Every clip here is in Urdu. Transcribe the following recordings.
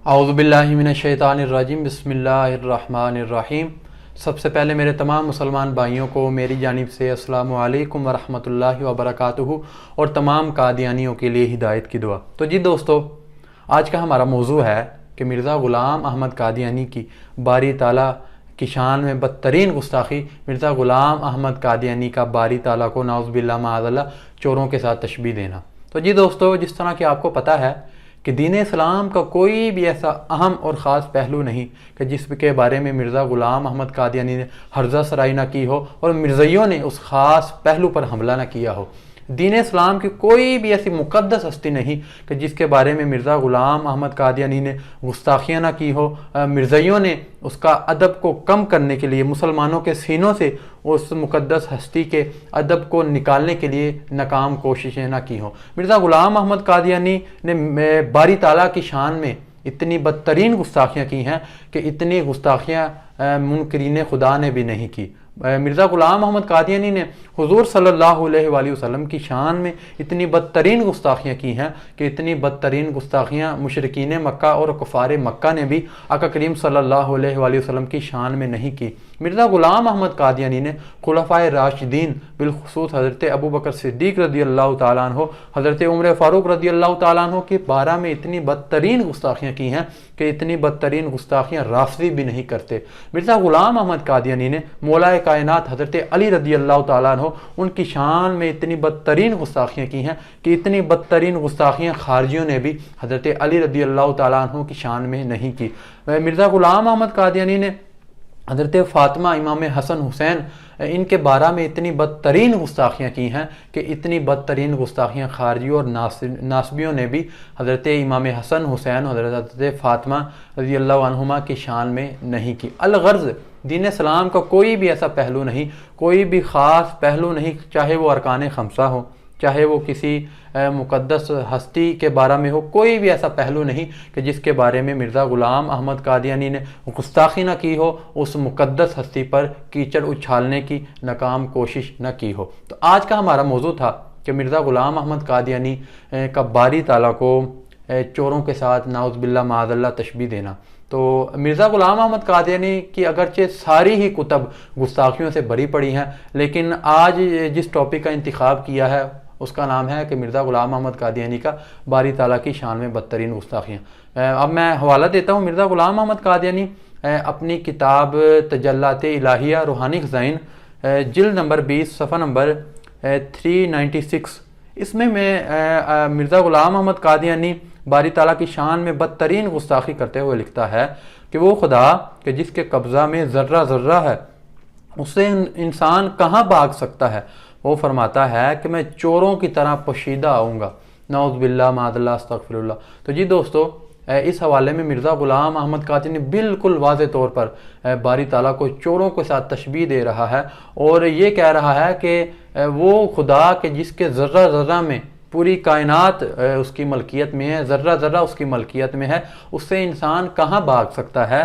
اعوذ باللہ من الشیطان الرجیم بسم اللہ الرحمن الرحیم۔ سب سے پہلے میرے تمام مسلمان بھائیوں کو میری جانب سے السلام علیکم ورحمۃ اللہ وبرکاتہ اور تمام قادیانیوں کے لیے ہدایت کی دعا۔ تو جی دوستو، آج کا ہمارا موضوع ہے کہ مرزا غلام احمد قادیانی کی باری تعالیٰ کی شان میں بدترین گستاخی، مرزا غلام احمد قادیانی کا باری تعالیٰ کو نعوذ باللہ معاذ اللہ چوروں کے ساتھ تشبیہ دینا۔ تو جی دوستو، جس طرح کہ آپ کو پتہ ہے کہ دین اسلام کا کوئی بھی ایسا اہم اور خاص پہلو نہیں کہ جس کے بارے میں مرزا غلام احمد قادیانی نے ہرزہ سرائی نہ کی ہو اور مرزائیوں نے اس خاص پہلو پر حملہ نہ کیا ہو۔ دین اسلام کی کوئی بھی ایسی مقدس ہستی نہیں کہ جس کے بارے میں مرزا غلام احمد قادیانی نے گستاخیاں نہ کی ہو۔ مرزائیوں نے اس کا ادب کو کم کرنے کے لیے مسلمانوں کے سینوں سے اس مقدس ہستی کے ادب کو نکالنے کے لیے ناکام کوششیں نہ کی ہوں۔ مرزا غلام احمد قادیانی نے باری تعالیٰ کی شان میں اتنی بدترین گستاخیاں کی ہیں کہ اتنی گستاخیاں منکرین خدا نے بھی نہیں کی۔ مرزا غلام احمد قادیانی نے حضور صلی اللہ علیہ وآلہ وسلم کی شان میں اتنی بدترین گستاخیاں کی ہیں کہ اتنی بدترین گستاخیاں مشرکین مکہ اور کفار مکہ نے بھی آقا کریم صلی اللہ علیہ وآلہ وسلم کی شان میں نہیں کی۔ مرزا غلام احمد قادیانی نے خلفائے راشدین بالخصوص حضرت ابوبکر صدیق رضی اللہ تعالیٰ عنہ، حضرت عمر فاروق رضی اللہ تعالیٰ عنہ کے بارہ میں اتنی بدترین گستاخیاں کی ہیں کہ اتنی بدترین گستاخیاں رافضی بھی نہیں کرتے۔ مرزا غلام احمد قادیانی نے مولا کائنات حضرت علی رضی اللہ تعالیٰ عنہ ان کی شان میں اتنی بدترین گستاخیاں کی ہیں کہ اتنی بدترین گستاخیاں خارجیوں نے بھی حضرت علی رضی اللہ تعالیٰ عنہ کی شان میں نہیں کی۔ مرزا غلام احمد قادیانی نے حضرت فاطمہ، امام حسن حسین ان کے بارہ میں اتنی بدترین گستاخیاں کی ہیں کہ اتنی بدترین گستاخیاں خارجیوں اور ناسبیوں نے بھی حضرت امام حسن حسین اور حضرت فاطمہ رضی اللہ عنہما کی شان میں نہیں کی۔ الغرض دین اسلام کا کوئی بھی ایسا پہلو نہیں، کوئی بھی خاص پہلو نہیں، چاہے وہ ارکان خمسہ ہو، چاہے وہ کسی مقدس ہستی کے بارے میں ہو، کوئی بھی ایسا پہلو نہیں کہ جس کے بارے میں مرزا غلام احمد قادیانی نے گستاخی نہ کی ہو، اس مقدس ہستی پر کیچڑ اچھالنے کی ناکام کوشش نہ کی ہو۔ تو آج کا ہمارا موضوع تھا کہ مرزا غلام احمد قادیانی کا باری تعالیٰ کو چوروں کے ساتھ نعوذ باللہ معاذ اللہ تشبیہ دینا۔ تو مرزا غلام احمد قادیانی کی اگرچہ ساری ہی کتب گستاخیوں سے بھری پڑی ہیں، لیکن آج جس ٹاپک کا انتخاب کیا ہے اس کا نام ہے کہ مرزا غلام احمد قادیانی کا باری تعالیٰ کی شان میں بدترین گستاخیاں۔ اب میں حوالہ دیتا ہوں۔ مرزا غلام احمد قادیانی اپنی کتاب تجلات الہیہ روحانی خزائن جلد نمبر 20 صفحہ نمبر 396، اس میں مرزا غلام احمد قادیانی باری تعالیٰ کی شان میں بدترین گستاخی کرتے ہوئے لکھتا ہے کہ وہ خدا کہ جس کے قبضہ میں ذرہ ذرہ ہے، اس سے انسان کہاں بھاگ سکتا ہے؟ وہ فرماتا ہے کہ میں چوروں کی طرح پوشیدہ آؤں گا، نعوذ باللہ معاذ اللہ استغفر اللہ۔ تو جی دوستو، اس حوالے میں مرزا غلام احمد قادیانی بالکل واضح طور پر باری تعالیٰ کو چوروں کے ساتھ تشبیہ دے رہا ہے اور یہ کہہ رہا ہے کہ وہ خدا کہ جس کے ذرہ ذرہ میں پوری کائنات اس کی ملکیت میں ہے، ذرہ ذرہ اس کی ملکیت میں ہے، اس سے انسان کہاں بھاگ سکتا ہے؟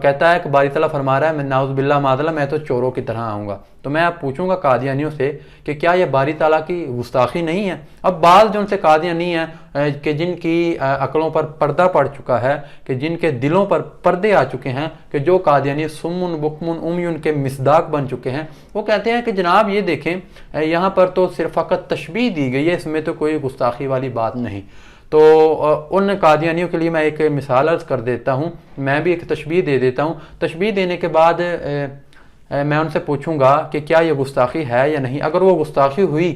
کہتا ہے کہ باری تعالیٰ فرما رہا ہے میں نعوذ باللہ معاذ اللہ میں تو چوروں کی طرح آؤں گا۔ تو میں اب پوچھوں گا قادیانیوں سے کہ کیا یہ باری تعالیٰ کی گستاخی نہیں ہے؟ اب بعض جو ان سے قادیانی ہیں کہ جن کی عقلوں پر پردہ پڑ چکا ہے، کہ جن کے دلوں پر پردے آ چکے ہیں، کہ جو قادیانی سمن بکمن امیون کے مصداق بن چکے ہیں، وہ کہتے ہیں کہ جناب یہ دیکھیں یہاں پر تو صرف فقط تشبیہ دی گئی ہے، اس میں تو کوئی گستاخی والی بات نہیں۔ تو ان قادیانیوں کے لیے میں ایک مثال عرض کر دیتا ہوں، میں بھی ایک تشبیہ دے دیتا ہوں۔ تشبیہ دینے کے بعد میں ان سے پوچھوں گا کہ کیا یہ گستاخی ہے یا نہیں۔ اگر وہ گستاخی ہوئی،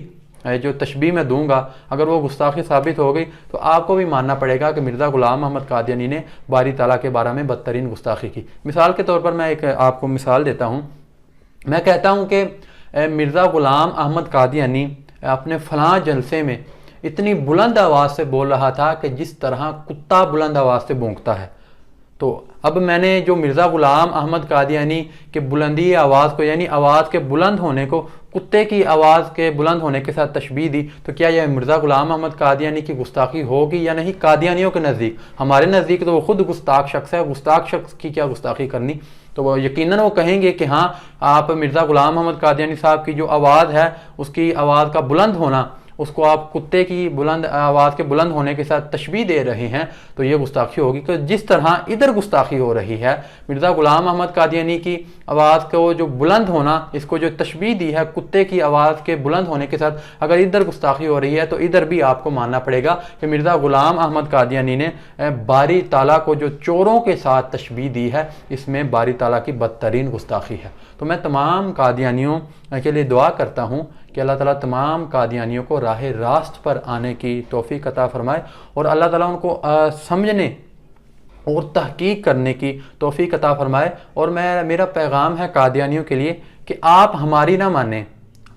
جو تشبیہ میں دوں گا، اگر وہ گستاخی ثابت ہو گئی تو آپ کو بھی ماننا پڑے گا کہ مرزا غلام احمد قادیانی نے باری تعالیٰ کے بارے میں بدترین گستاخی کی۔ مثال کے طور پر میں ایک آپ کو مثال دیتا ہوں۔ میں کہتا ہوں کہ مرزا غلام احمد قادیانی اپنے فلاں جلسے میں اتنی بلند آواز سے بول رہا تھا کہ جس طرح کتا بلند آواز سے بھونکتا ہے۔ تو اب میں نے جو مرزا غلام احمد قادیانی کے بلندی آواز کو، یعنی آواز کے بلند ہونے کو کتے کی آواز کے بلند ہونے کے ساتھ تشبیہ دی، تو کیا یہ مرزا غلام احمد قادیانی کی گستاخی ہوگی یا نہیں؟ قادیانیوں کے نزدیک، ہمارے نزدیک تو وہ خود گستاخ شخص ہے، گستاخ شخص کی کیا گستاخی کرنی؟ تو وہ یقیناً وہ کہیں گے کہ ہاں آپ مرزا غلام احمد قادیانی صاحب کی جو آواز ہے، اس کی آواز کا بلند ہونا اس کو آپ کتے کی بلند آواز کے بلند ہونے کے ساتھ تشبیہ دے رہے ہیں تو یہ گستاخی ہوگی کہ جس طرح ادھر گستاخی ہو رہی ہے مرزا غلام احمد قادیانی کی آواز کو جو بلند ہونا، اس کو جو تشبیہ دی ہے کتے کی آواز کے بلند ہونے کے ساتھ، اگر ادھر گستاخی ہو رہی ہے تو ادھر بھی آپ کو ماننا پڑے گا کہ مرزا غلام احمد قادیانی نے باری تعالیٰ کو جو چوروں کے ساتھ تشبیہ دی ہے، اس میں باری تعالیٰ کی بدترین گستاخی ہے۔ تو میں تمام قادیانیوں کے لیے دعا کرتا ہوں کہ اللہ تعالیٰ تمام قادیانیوں کو راہ راست پر آنے کی توفیق عطا فرمائے، اور اللہ تعالیٰ ان کو سمجھنے اور تحقیق کرنے کی توفیق عطا فرمائے۔ اور میرا پیغام ہے قادیانیوں کے لیے کہ آپ ہماری نہ مانیں۔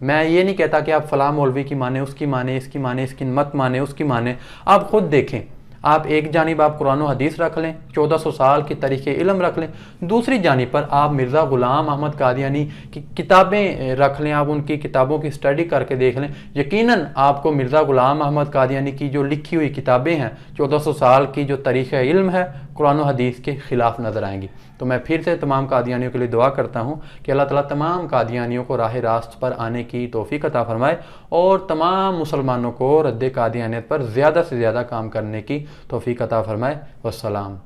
میں یہ نہیں کہتا کہ آپ فلاں مولوی کی مانیں، اس کی مانیں، اس کی مانیں، اس کی مت مانیں، اس کی مانیں۔ آپ خود دیکھیں، آپ ایک جانب آپ قرآن و حدیث رکھ لیں، 1400 سال کی تاریخ علم رکھ لیں، دوسری جانب پر آپ مرزا غلام احمد قادیانی کی کتابیں رکھ لیں، آپ ان کی کتابوں کی اسٹڈی کر کے دیکھ لیں، یقیناً آپ کو مرزا غلام احمد قادیانی کی جو لکھی ہوئی کتابیں ہیں، 1400 سال کی جو تاریخ علم ہے، قرآن و حدیث کے خلاف نظر آئیں گی۔ تو میں پھر سے تمام قادیانیوں کے لیے دعا کرتا ہوں کہ اللہ تعالیٰ تمام قادیانیوں کو راہ راست پر آنے کی توفیق عطا فرمائے، اور تمام مسلمانوں کو رد قادیانیت پر زیادہ سے زیادہ کام کرنے کی توفیق عطا فرمائے۔ والسلام۔